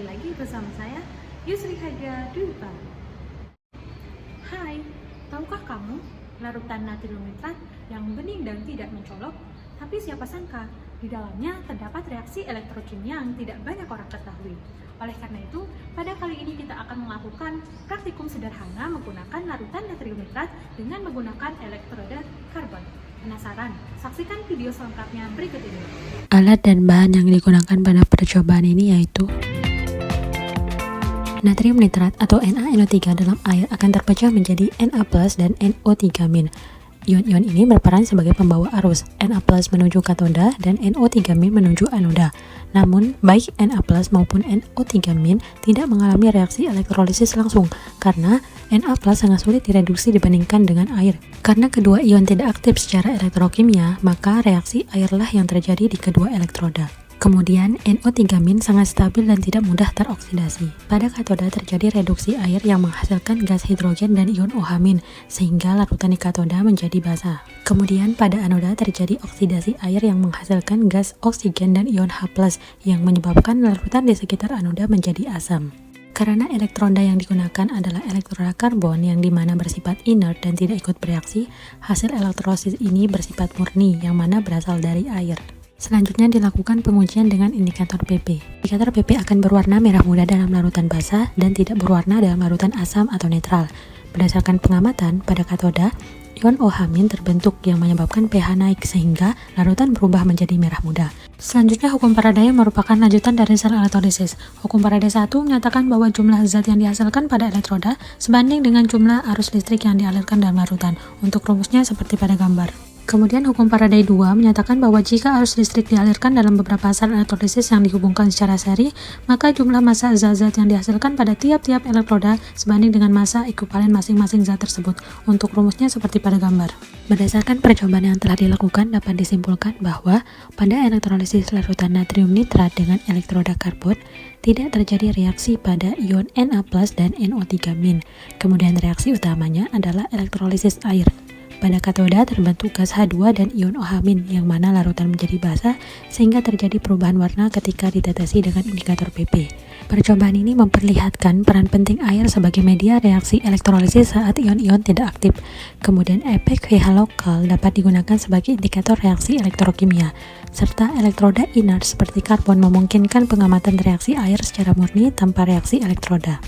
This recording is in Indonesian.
lagi bersama saya, Yusri Haja Dwipa. Hai, tahukah kamu larutan natrium nitrat yang bening dan tidak mencolok? Tapi siapa sangka, di dalamnya terdapat reaksi elektrokimia yang tidak banyak orang ketahui. Oleh karena itu, pada kali ini kita akan melakukan praktikum sederhana menggunakan larutan natrium nitrat dengan menggunakan elektroda karbon. Penasaran? Saksikan video selengkapnya berikut ini. Alat dan bahan yang digunakan pada percobaan ini yaitu natrium nitrat atau NaNO3 dalam air akan terpecah menjadi Na+ dan NO3-. Ion-ion ini berperan sebagai pembawa arus, Na+ menuju katoda dan NO3- menuju anoda. Namun, baik Na+ maupun NO3- tidak mengalami reaksi elektrolisis langsung karena Na+ sangat sulit direduksi dibandingkan dengan air. Karena kedua ion tidak aktif secara elektrokimia, maka reaksi airlah yang terjadi di kedua elektroda. Kemudian, NO3- sangat stabil dan tidak mudah teroksidasi. Pada katoda terjadi reduksi air yang menghasilkan gas hidrogen dan ion OH-, sehingga larutan di katoda menjadi basah. Kemudian, pada anoda terjadi oksidasi air yang menghasilkan gas oksigen dan ion H+, yang menyebabkan larutan di sekitar anoda menjadi asam. Karena elektroda yang digunakan adalah elektroda karbon yang dimana bersifat inert dan tidak ikut bereaksi, hasil elektrolisis ini bersifat murni yang mana berasal dari air. Selanjutnya dilakukan pengujian dengan indikator PP. Indikator PP akan berwarna merah muda dalam larutan basah dan tidak berwarna dalam larutan asam atau netral. Berdasarkan pengamatan, pada katoda, ion OH- terbentuk yang menyebabkan pH naik sehingga larutan berubah menjadi merah muda. Selanjutnya, hukum Faraday merupakan lanjutan dari sel elektrolisis. Hukum Faraday 1 menyatakan bahwa jumlah zat yang dihasilkan pada elektroda sebanding dengan jumlah arus listrik yang dialirkan dalam larutan. Untuk rumusnya seperti pada gambar. Kemudian hukum Faraday 2 menyatakan bahwa jika arus listrik dialirkan dalam beberapa sel elektrolisis yang dihubungkan secara seri, maka jumlah massa zat-zat yang dihasilkan pada tiap-tiap elektroda sebanding dengan massa ekuivalen masing-masing zat tersebut. Untuk rumusnya seperti pada gambar. Berdasarkan percobaan yang telah dilakukan, dapat disimpulkan bahwa pada elektrolisis larutan natrium nitrat dengan elektroda karbon, tidak terjadi reaksi pada ion Na+ dan NO3-. Kemudian reaksi utamanya adalah elektrolisis air. Pada katoda terbentuk gas H2 dan ion OH- yang mana larutan menjadi basah sehingga terjadi perubahan warna ketika ditetesi dengan indikator PP. Percobaan ini memperlihatkan peran penting air sebagai media reaksi elektrolisis saat ion-ion tidak aktif. Kemudian efek pH lokal dapat digunakan sebagai indikator reaksi elektrokimia, serta elektroda inert seperti karbon memungkinkan pengamatan reaksi air secara murni tanpa reaksi elektroda.